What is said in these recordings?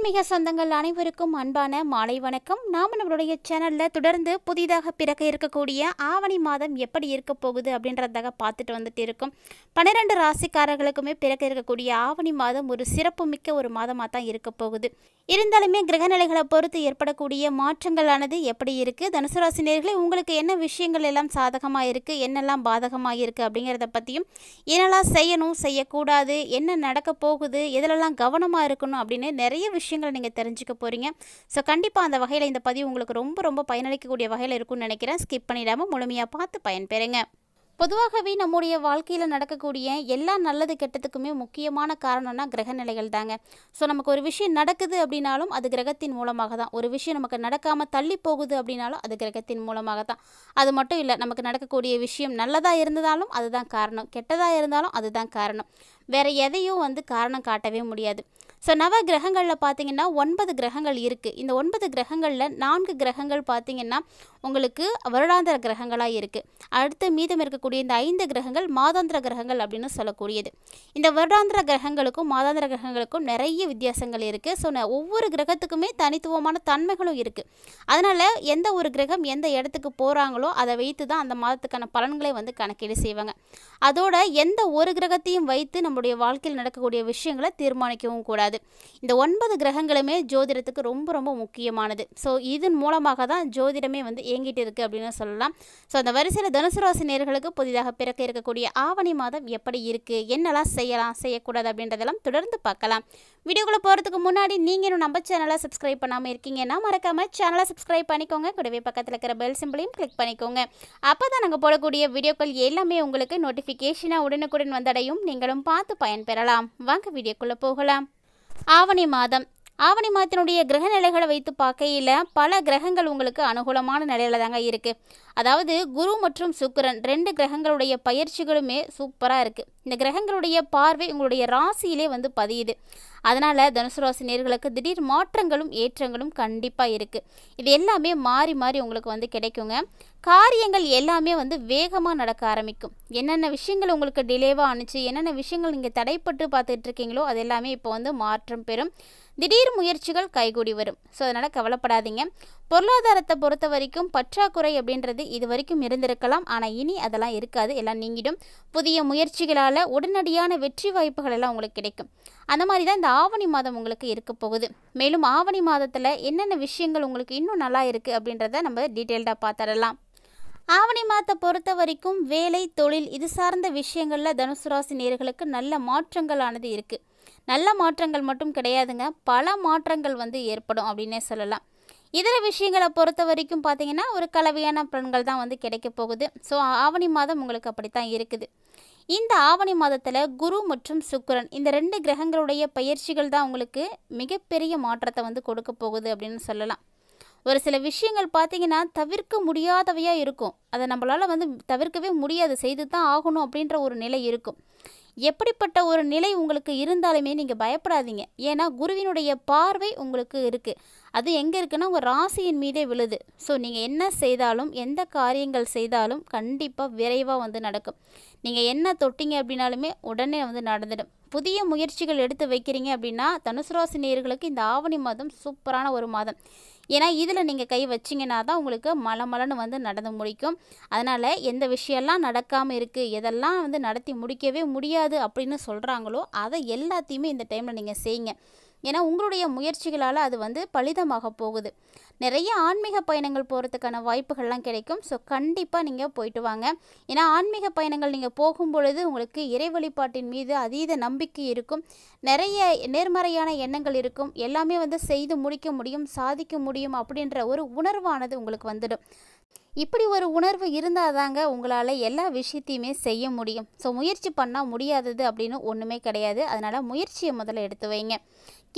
ஆன்மீக சொந்தங்கள் அனைவருக்கும் அன்பான மாலை வணக்கம். நாம் நம்மளுடைய சேனலில் தொடர்ந்து புதிதாக பிறக்க இருக்கக்கூடிய ஆவணி மாதம் எப்படி இருக்க போகுது அப்படின்றதாக பார்த்துட்டு வந்துட்டு இருக்கோம். 12 ராசிக்காரர்களுக்குமே பிறக்க இருக்கக்கூடிய ஆவணி மாதம் ஒரு சிறப்புமிக்க ஒரு மாதமாக தான் இருக்க போகுது. இருந்தாலுமே கிரகநிலைகளை பொறுத்து ஏற்படக்கூடிய மாற்றங்களானது எப்படி இருக்குது, தனுசு ராசி நேயர்களே உங்களுக்கு என்ன விஷயங்கள் எல்லாம் சாதகமாக இருக்குது, என்னெல்லாம் பாதகமாக இருக்குது அப்படிங்கிறத பற்றியும், என்னெல்லாம் செய்யணும் செய்யக்கூடாது, என்ன நடக்க போகுது, எதிலெல்லாம் கவனமாக இருக்கணும் அப்படின்னு நிறைய விஷயங்களை நீங்கள் தெரிஞ்சுக்க போகிறீங்க. ஸோ கண்டிப்பாக அந்த வகையில் இந்த பதிவு உங்களுக்கு ரொம்ப ரொம்ப பயனளிக்கக்கூடிய வகையில் இருக்கும்னு நினைக்கிறேன். ஸ்கிப் பண்ணிடாமல் முழுமையாக பார்த்து பயன்பெறுங்க. பொதுவாகவே நம்முடைய வாழ்க்கையில் நடக்கக்கூடிய எல்லா நல்லது கெட்டத்துக்குமே முக்கியமான காரணம்னா கிரகநிலைகள் தாங்க. ஸோ நமக்கு ஒரு விஷயம் நடக்குது அப்படின்னாலும் அது கிரகத்தின் மூலமாக தான். ஒரு விஷயம் நமக்கு நடக்காமல் தள்ளி போகுது அப்படின்னாலும் அது கிரகத்தின் மூலமாக தான். அது மட்டும் இல்லை, நமக்கு நடக்கக்கூடிய விஷயம் நல்லதாக இருந்ததாலும் அதுதான் காரணம், கெட்டதாக இருந்தாலும் அதுதான் காரணம். வேறு எதையும் காரணம் காட்டவே முடியாது. ஸோ நவ கிரகங்களில் பார்த்தீங்கன்னா 9 கிரகங்கள் இருக்குது. இந்த 9 கிரகங்களில் 4 கிரகங்கள் பார்த்தீங்கன்னா உங்களுக்கு வருடாந்திர கிரகங்களாக இருக்குது. அடுத்து மீதம் இருக்கக்கூடிய இந்த 5 கிரகங்கள் மாதாந்திர கிரகங்கள் அப்படின்னு சொல்லக்கூடியது. இந்த வருடாந்திர கிரகங்களுக்கும் மாதாந்திர கிரகங்களுக்கும் நிறைய வித்தியாசங்கள் இருக்குது. ஸோ ஒவ்வொரு கிரகத்துக்குமே தனித்துவமான தன்மைகளும் இருக்குது. அதனால் எந்த ஒரு கிரகம் எந்த இடத்துக்கு போகிறாங்களோ அதை வைத்து தான் அந்த மாதத்துக்கான பலன்களை கணக்கீடு செய்வாங்க. அதோட எந்த ஒரு கிரகத்தையும் வைத்து நம்முடைய வாழ்க்கையில் நடக்கக்கூடிய விஷயங்களை தீர்மானிக்கவும் கூடாது. இந்த 9 கிரகங்களுமே ஜோதிடத்துக்கு ரொம்ப ரொம்ப முக்கியமானது. ஸோ இதன் மூலமாக தான் ஜோதிடமே இயங்கிட்டு இருக்குது அப்படின்னு சொல்லலாம். ஸோ அந்த வரிசையில் தனுசு ராசி நேயர்களுக்கு புதிதாக பிறக்க இருக்கக்கூடிய ஆவணி மாதம் எப்படி இருக்குது, என்னெல்லாம் செய்யலாம் செய்யக்கூடாது அப்படின்றதெல்லாம் தொடர்ந்து பார்க்கலாம். வீடியோக்குள்ளே போகிறதுக்கு முன்னாடி நீங்கள் இன்னும் நம்ம சேனலை சப்ஸ்கிரைப் பண்ணாமல் இருக்கீங்கன்னா மறக்காமல் சேனலை சப்ஸ்கிரைப் பண்ணிக்கோங்க. கூடவே பக்கத்தில் இருக்கிற பெல் சிம்பிளையும் கிளிக் பண்ணிக்கோங்க. அப்போ தான் நாங்கள் போடக்கூடிய வீடியோக்கள் எல்லாமே உங்களுக்கு நோட்டிஃபிகேஷனாக உடனுக்குடன் வந்தடையும். நீங்களும் பார்த்து பயன்பெறலாம். வாங்க வீடியோக்குள்ளே போகலாம். ஆவணி மாதத்தினுடைய கிரக நிலைகளை வைத்து பார்க்கையில் பல கிரகங்கள் உங்களுக்கு அனுகூலமான நிலையில தாங்க இருக்குது. அதாவது குரு மற்றும் சுக்கிரன் 2 கிரகங்களுடைய பயிற்சிகளுமே சூப்பராக இருக்குது. இந்த கிரகங்களுடைய பார்வை உங்களுடைய ராசியிலே பதியுது. அதனால் தனுசு ராசி நேயர்களுக்கு திடீர் மாற்றங்களும் ஏற்றங்களும் கண்டிப்பாக இருக்குது. இது எல்லாமே மாறி மாறி உங்களுக்கு கிடைக்குங்க. காரியங்கள் எல்லாமே வேகமாக நடக்க ஆரம்பிக்கும். என்னென்ன விஷயங்கள் உங்களுக்கு டிலேவாக ஆணுச்சு, என்னென்ன விஷயங்கள் நீங்கள் தடைப்பட்டு பார்த்துட்டு இருக்கீங்களோ அது எல்லாமே இப்போ மாற்றம் பெறும். திடீர் முயற்சிகள் கைகூடி வரும். ஸோ அதனால் கவலைப்படாதீங்க. பொருளாதாரத்தை பொறுத்த வரைக்கும் பற்றாக்குறை அப்படின்றது இது வரைக்கும் இருந்திருக்கலாம். ஆனால் இனி அதெல்லாம் இருக்காது, எல்லாம் நீங்கிடும். புதிய முயற்சிகளால் உடனடியான வெற்றி வாய்ப்புகள் எல்லாம் உங்களுக்கு கிடைக்கும். அந்த மாதிரி தான் இந்த ஆவணி மாதம் உங்களுக்கு இருக்க போகுது. மேலும் ஆவணி மாதத்தில் என்னென்ன விஷயங்கள் உங்களுக்கு இன்னும் நல்லா இருக்குது அப்படின்றத நம்ம டீட்டெயில்டாக பார்த்துடலாம். ஆவணி மாதத்தை பொறுத்த வரைக்கும் வேலை தொழில் இது சார்ந்த விஷயங்களில் தனுசு ராசி நேயர்களுக்கு நல்ல மாற்றங்களானது இருக்குது. நல்ல மாற்றங்கள் மட்டும் கிடையாதுங்க, பல மாற்றங்கள் ஏற்படும் அப்படின்னே சொல்லலாம். இதர விஷயங்களை பொறுத்த வரைக்கும் பார்த்தீங்கன்னா ஒரு கலவையான பலன்கள் தான் கிடைக்க போகுது. ஸோ ஆவணி மாதம் உங்களுக்கு அப்படித்தான் இருக்குது. இந்த ஆவணி மாதத்தில் குரு மற்றும் சுக்கிரன் இந்த 2 கிரகங்களுடைய பயிற்சிகள் தான் உங்களுக்கு மிகப்பெரிய மாற்றத்தை கொடுக்க போகுது அப்படின்னு சொல்லலாம். ஒரு சில விஷயங்கள் பார்த்தீங்கன்னா தவிர்க்க முடியாதவையாக இருக்கும். அதை நம்மளால் தவிர்க்கவே முடியாது, செய்து தான் ஆகணும் அப்படின்ற ஒரு நிலை இருக்கும். எப்படிப்பட்ட ஒரு நிலை உங்களுக்கு இருந்தாலுமே நீங்கள் பயப்படாதீங்க. ஏன்னா குருவினுடைய பார்வை உங்களுக்கு இருக்குது. அது எங்கே இருக்குன்னா உங்கள் ராசியின் மீதே விழுது. ஸோ நீங்கள் என்ன செய்தாலும் எந்த காரியங்கள் செய்தாலும் கண்டிப்பாக விரைவாக நடக்கும். நீங்கள் என்ன தொட்டிங்க அப்படின்னாலுமே உடனே நடந்துடும். புதிய முயற்சிகள் எடுத்து வைக்கிறீங்க அப்படின்னா தனுசு ராசி நேயர்களுக்கு இந்த ஆவணி மாதம் சூப்பரான ஒரு மாதம். ஏன்னா இதில் நீங்கள் கை வச்சிங்கன்னா தான் உங்களுக்கு மலமலன்னு நடந்து முடிக்கும். அதனால் எந்த விஷயம்லாம் நடக்காமல் இருக்குது, எதெல்லாம் நடத்தி முடிக்கவே முடியாது அப்படின்னு சொல்கிறாங்களோ அதை எல்லாத்தையுமே இந்த டைமில் நீங்கள் செய்யுங்க. ஏன்னா உங்களுடைய முயற்சிகளால் அது பலிதமாக போகுது. நிறைய ஆன்மீக பயணங்கள் போகிறதுக்கான வாய்ப்புகள்லாம் கிடைக்கும். ஸோ கண்டிப்பாக நீங்கள் போயிட்டு வாங்க. ஏன்னா ஆன்மீக பயணங்கள் நீங்கள் போகும் பொழுது உங்களுக்கு இறை வழிபாட்டின் மீது அதீத நம்பிக்கை இருக்கும். நிறைய நேர்மறையான எண்ணங்கள் இருக்கும். எல்லாமே செய்து முடிக்க முடியும், சாதிக்க முடியும் அப்படின்ற ஒரு உணர்வானது உங்களுக்கு வந்துடும். இப்படி ஒரு உணர்வு இருந்தால் தாங்க உங்களால் எல்லா விஷயத்தையுமே செய்ய முடியும். ஸோ முயற்சி பண்ணால் முடியாதது அப்படின்னு ஒன்றுமே கிடையாது. அதனால் முயற்சியை முதல்ல எடுத்து வைங்க.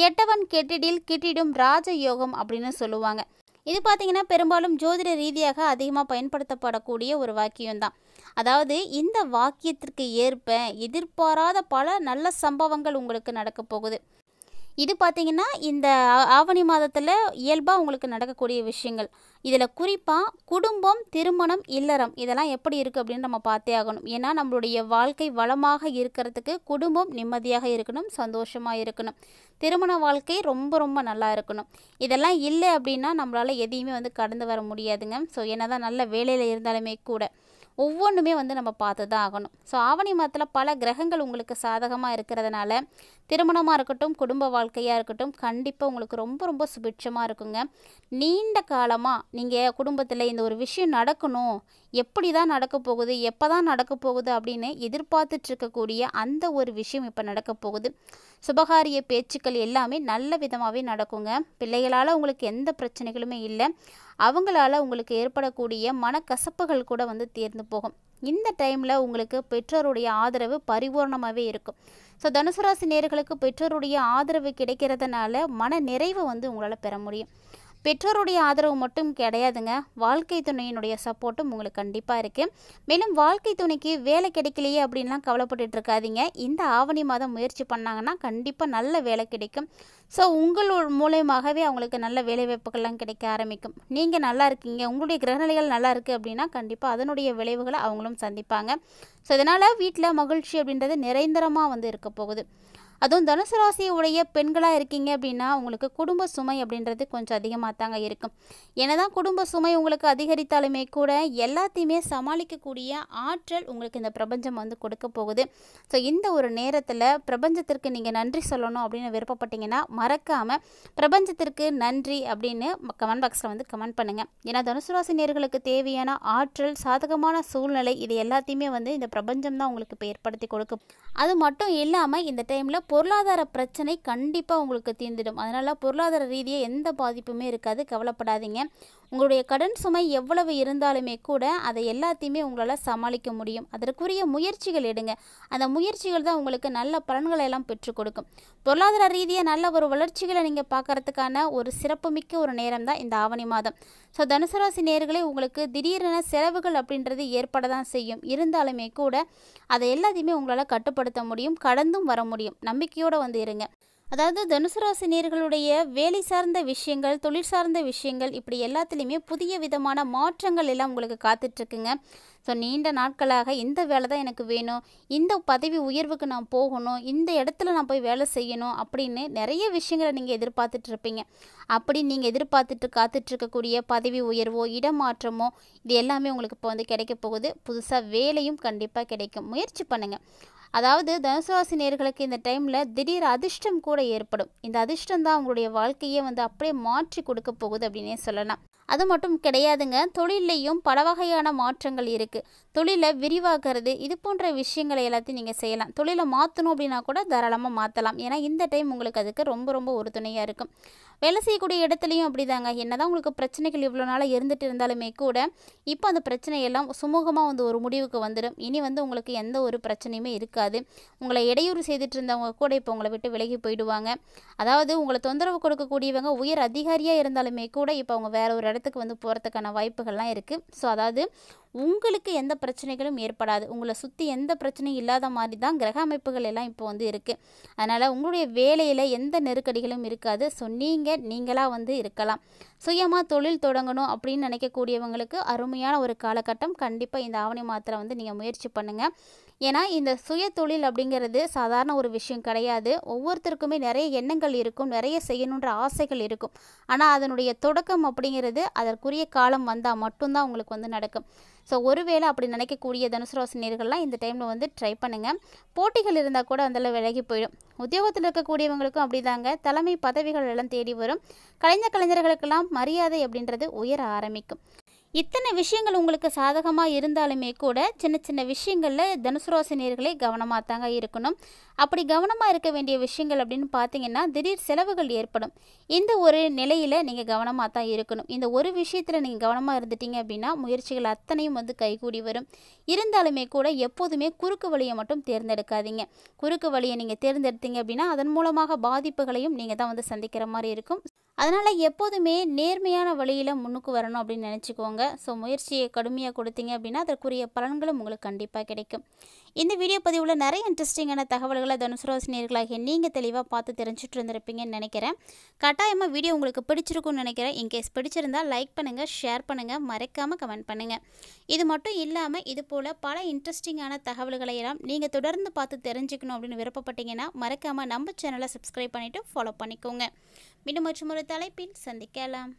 கெட்டவன் கெட்டிடில் கிட்டிடும் ராஜயோகம் அப்படின்னு சொல்லுவாங்க. இது பார்த்திங்கன்னா பெரும்பாலும் ஜோதிட ரீதியாக அதிகமாக பயன்படுத்தப்படக்கூடிய ஒரு வாக்கியம்தான். அதாவது இந்த வாக்கியத்திற்கு ஏற்ப எதிர்பாராத பல நல்ல சம்பவங்கள் உங்களுக்கு நடக்க போகுது. இது பார்த்தீங்கன்னா, இந்த ஆவணி மாதத்தில இயல்பா உங்களுக்கு நடக்கக்கூடிய விஷயங்கள். இதில குறிப்பா குடும்பம், திருமணம், இல்லறம் இதெல்லாம் எப்படி இருக்குது அப்படின்னு நம்ம பார்த்தே ஆகணும். ஏன்னா, நம்மளுடைய வாழ்க்கை வளமாக இருக்கிறதுக்கு குடும்பம் நிம்மதியாக இருக்கணும், சந்தோஷமா இருக்கணும். திருமண வாழ்க்கை ரொம்ப ரொம்ப நல்லா இருக்கணும். இதெல்லாம் இல்ல அப்படின்னா, நம்மளால எதையுமே வந்து கடந்து வர முடியாதுங்க. ஸோ, என்னதான் நல்ல வேலையில இருந்தாலுமே கூட. ஒவ்வொன்றுமே வந்து நம்ம பார்த்து தான் ஆகணும். ஸோ ஆவணி மாதத்தில் பல கிரகங்கள் உங்களுக்கு சாதகமாக இருக்கிறதுனால திருமணமாக இருக்கட்டும், குடும்ப வாழ்க்கையாக இருக்கட்டும், கண்டிப்பாக உங்களுக்கு ரொம்ப ரொம்ப சுபிட்சமாக இருக்குங்க. நீண்ட காலமாக நீங்கள் குடும்பத்தில் இந்த ஒரு விஷயம் நடக்கணும், எப்படி தான் நடக்க போகுது, எப்போ தான் நடக்க போகுது அப்படின்னு எதிர்பார்த்துட்டு இருக்கக்கூடிய அந்த ஒரு விஷயம் இப்போ நடக்க போகுது. சுபகாரிய பேச்சுக்கள் எல்லாமே நல்ல விதமாகவே நடக்குங்க. பிள்ளைகளால் உங்களுக்கு எந்த பிரச்சனைகளுமே இல்லை. அவங்களால உங்களுக்கு ஏற்படக்கூடிய மனக்கசப்புகள் கூட வந்து தீர்ந்து போகும். இந்த டைமில் உங்களுக்கு பெற்றோருடைய ஆதரவு பரிபூர்ணமாகவே இருக்கும். ஸோ தனுசு ராசி நேயர்களுக்கு பெற்றோருடைய ஆதரவு கிடைக்கிறதுனால மன நிறைவு வந்து உங்களால் பெற முடியும். பெற்றோருடைய ஆதரவு மட்டும் கிடையாதுங்க, வாழ்க்கை துணையினுடைய சப்போர்ட்டும் உங்களுக்கு கண்டிப்பாக இருக்குது. மேலும் வாழ்க்கை துணைக்கு வேலை கிடைக்கலையே அப்படின்லாம் கவலைப்பட்டுட்டு இருக்காதீங்க. இந்த ஆவணி மாதம் முயற்சி பண்ணாங்கன்னா கண்டிப்பாக நல்ல வேலை கிடைக்கும். ஸோ உங்களோட மூலயமாகவே அவங்களுக்கு நல்ல வேலைவாய்ப்புகள்லாம் கிடைக்க ஆரம்பிக்கும். நீங்கள் நல்லா இருக்கீங்க, உங்களுடைய கிரகநிலைகள் நல்லா இருக்குது அப்படின்னா கண்டிப்பாக அதனுடைய விளைவுகளை அவங்களும் சந்திப்பாங்க. ஸோ இதனால் வீட்டில் மகிழ்ச்சி அப்படின்றது நிரந்தரமாக வந்து இருக்க போகுது. அதுவும் தனுசு ராசியை உடைய பெண்களாக இருக்கீங்க அப்படின்னா உங்களுக்கு குடும்ப சுமை அப்படின்றது கொஞ்சம் அதிகமாக தாங்க இருக்கும். என்னதான் குடும்ப சுமை உங்களுக்கு அதிகரித்தாலுமே கூட எல்லாத்தையுமே சமாளிக்கக்கூடிய ஆற்றல் உங்களுக்கு இந்த பிரபஞ்சம் வந்து கொடுக்க போகுது. ஸோ இந்த ஒரு நேரத்தில் பிரபஞ்சத்திற்கு நீங்கள் நன்றி சொல்லணும் அப்படின்னு விருப்பப்பட்டீங்கன்னா மறக்காமல் பிரபஞ்சத்திற்கு நன்றி அப்படின்னு கமெண்ட் பாக்ஸில் வந்து கமெண்ட் பண்ணுங்கள். ஏன்னா தனுசு ராசி நேயர்களுக்கு தேவையான ஆற்றல், சாதகமான சூழ்நிலை இது எல்லாத்தையுமே வந்து இந்த பிரபஞ்சம் தான் உங்களுக்கு இப்போ ஏற்படுத்தி கொடுக்கும். அது மட்டும் இல்லாமல் இந்த டைமில் பொருளாதார பிரச்சனை கண்டிப்பாக உங்களுக்கு தீர்ந்துடும். அதனால் பொருளாதார ரீதியாக எந்த பாதிப்புமே இருக்காது, கவலைப்படாதீங்க. உங்களுடைய கடன் சுமை எவ்வளவு இருந்தாலுமே கூட அதை எல்லாத்தையுமே உங்களால் சமாளிக்க முடியும். அதற்குரிய முயற்சிகள் எடுங்க. அந்த முயற்சிகள் தான் உங்களுக்கு நல்ல பலன்களை எல்லாம் பெற்றுக் கொடுக்கும். பொருளாதார ரீதியாக நல்ல ஒரு வளர்ச்சிகளை நீங்கள் பார்க்கறதுக்கான ஒரு சிறப்புமிக்க ஒரு நேரம் தான் இந்த ஆவணி மாதம். ஸோ தனுசு ராசி நேயர்களே, உங்களுக்கு திடீரென செலவுகள் அப்படின்றது ஏற்பட தான் செய்யும். இருந்தாலுமே கூட அதை எல்லாத்தையுமே உங்களால் கட்டுப்படுத்த முடியும், கடந்தும் வர முடியும். நம்பிக்கையோடு வந்து இருங்க. அதாவது தனுசு ராசி நேயர்களுடைய வேலை சார்ந்த விஷயங்கள், தொழில் சார்ந்த விஷயங்கள் இப்படி எல்லாத்துலேயுமே புதிய விதமான மாற்றங்கள் எல்லாம் உங்களுக்கு காத்துட்ருக்குங்க. ஸோ நீண்ட நாட்களாக இந்த வேலை தான் எனக்கு வேணும், இந்த பதவி உயர்வுக்கு நான் போகணும், இந்த இடத்துல நான் போய் வேலை செய்யணும் அப்படின்னு நிறைய விஷயங்களை நீங்கள் எதிர்பார்த்துட்ருப்பீங்க. அப்படி நீங்கள் எதிர்பார்த்துட்டு காத்துட்ருக்கக்கூடிய பதவி உயர்வோ இடமாற்றமோ இது எல்லாமே உங்களுக்கு இப்போ வந்து கிடைக்க போகுது. புதுசாக வேலையும் கண்டிப்பாக கிடைக்கும். முயற்சி பண்ணுங்கள். அதாவது தனுசு ராசி நேயர்களுக்கு இந்த டைமில் திடீர் அதிர்ஷ்டம் கூட ஏற்படும். இந்த அதிர்ஷ்டம் தான் உங்களுடைய வாழ்க்கையே வந்து அப்படியே மாற்றி கொடுக்க போகுது அப்படின்னே சொல்லலாம். அது மட்டும் கிடையாதுங்க, தொழிலையும் பல வகையான மாற்றங்கள் இருக்குது. தொழிலை விரிவாக்குறது இது போன்ற விஷயங்களை எல்லாத்தையும் நீங்கள் செய்யலாம். தொழிலை மாற்றணும் அப்படின்னா கூட தாராளமாக மாற்றலாம். ஏன்னா இந்த டைம் உங்களுக்கு அதுக்கு ரொம்ப ரொம்ப உறுதுணையாக இருக்கும். வேலை செய்யக்கூடிய இடத்துலையும் அப்படி தாங்க, என்னதான் உங்களுக்கு பிரச்சனைகள் இவ்வளோ நாளாக இருந்துட்டு இருந்தாலுமே கூட இப்போ அந்த பிரச்சனையெல்லாம் சுமூகமாக வந்து ஒரு முடிவுக்கு வந்துடும். இனி வந்து உங்களுக்கு எந்த ஒரு பிரச்சனையுமே இருக்காது. உங்களை இடையூறு செய்துட்டு இருந்தவங்க கூட இப்போ உங்களை விட்டு விலகி போயிடுவாங்க. அதாவது உங்களை தொந்தரவு கொடுக்கக்கூடியவங்க உயர் அதிகாரியாக இருந்தாலுமே கூட இப்போ அவங்க வேற ஒரு இடத்துக்கு வந்து போகிறதுக்கான வாய்ப்புகள்லாம் இருக்குது. ஸோ அதாவது உங்களுக்கு எந்த பிரச்சனைகளும் ஏற்படாது. உங்களை சுற்றி எந்த பிரச்சனையும் இல்லாத மாதிரி தான் கிரக அமைப்புகள் எல்லாம் இப்போ வந்து இருக்குது. அதனால் உங்களுடைய வேலையில் எந்த நெருக்கடிகளும் இருக்காது. ஸோ நீங்களாக வந்து இருக்கலாம். சுயமாக தொழில் தொடங்கணும் அப்படின்னு நினைக்கக்கூடியவங்களுக்கு அருமையான ஒரு காலகட்டம். கண்டிப்பாக இந்த ஆவணி மாதத்தில் வந்து நீங்கள் முயற்சி பண்ணுங்கள். ஏன்னா இந்த சுய தொழில் அப்படிங்கிறது சாதாரண ஒரு விஷயம் கிடையாது. ஒவ்வொருத்தருக்குமே நிறைய எண்ணங்கள் இருக்கும், நிறைய செய்யணுன்ற ஆசைகள் இருக்கும். ஆனால் அதனுடைய தொடக்கம் அப்படிங்கிறது அதற்குரிய காலம் வந்தால் மட்டும்தான் உங்களுக்கு வந்து நடக்கும். ஸோ ஒருவேளை அப்படி நினைக்கக்கூடிய தனுசு ராசி நேயர்கள்லாம் இந்த டைமில் வந்து ட்ரை பண்ணுங்கள். போட்டிகள் இருந்தால் கூட அதில் விலகி போயிடும். உத்தியோகத்தில் இருக்கக்கூடியவங்களுக்கும் அப்படிதாங்க, தலைமை பதவிகள் எல்லாம் தேடி வரும். கலைஞர்களுக்கெல்லாம் மரியாதை அப்படின்றது உயர ஆரம்பிக்கும். இத்தனை விஷயங்கள் உங்களுக்கு சாதகமாக இருந்தாலுமே கூட சின்ன சின்ன விஷயங்களில் தனுசு ராசி நேயர்களே கவனமாக தாங்க இருக்கணும். அப்படி கவனமாக இருக்க வேண்டிய விஷயங்கள் அப்படின்னு பார்த்தீங்கன்னா திடீர் செலவுகள் ஏற்படும். இந்த ஒரு நிலையில் நீங்கள் கவனமாக தான் இருக்கணும். இந்த ஒரு விஷயத்தில் நீங்கள் கவனமாக இருந்துட்டீங்க அப்படின்னா முயற்சிகள் அத்தனையும் வந்து கைகூடி வரும். இருந்தாலுமே கூட எப்போதுமே குறுக்கு வழியை மட்டும் தேர்ந்தெடுக்காதீங்க. குறுக்கு வழியை நீங்கள் தேர்ந்தெடுத்தீங்க அப்படின்னா அதன் மூலமாக பாதிப்புகளையும் நீங்கள் தான் வந்து சந்திக்கிற மாதிரி இருக்கும். அதனால் எப்போதுமே நேர்மையான வழியில் முன்னுக்கு வரணும் அப்படின்னு நினச்சிக்கோங்க. ஸோ முயற்சியை கடுமையாக கொடுத்தீங்க அப்படின்னா அதற்குரிய பலன்களும் உங்களுக்கு கண்டிப்பாக கிடைக்கும். இந்த வீடியோ பதிவில் நிறைய இன்ட்ரெஸ்டிங்கான தகவல்களை தனுசு ராசி நேயர்களாகிய நீங்கள் தெளிவாக பார்த்து தெரிஞ்சுட்டு இருந்திருப்பீங்கன்னு நினைக்கிறேன். கட்டாயமாக வீடியோ உங்களுக்கு பிடிச்சிருக்கும்னு நினைக்கிறேன். இன்கேஸ் பிடிச்சிருந்தால் லைக் பண்ணுங்கள், ஷேர் பண்ணுங்கள், மறக்காமல் கமெண்ட் பண்ணுங்கள். இது மட்டும் இல்லாமல் இது போல் பல இன்ட்ரெஸ்டிங்கான தகவல்களை எல்லாம் நீங்கள் தொடர்ந்து பார்த்து தெரிஞ்சுக்கணும் அப்படின்னு விருப்பப்பட்டீங்கன்னா மறக்காமல் நம்ம சேனலை சப்ஸ்கிரைப் பண்ணிவிட்டு ஃபாலோ பண்ணிக்கோங்க. மீண்டும் மற்றொரு தலைப்பில் சந்திக்கலாம்.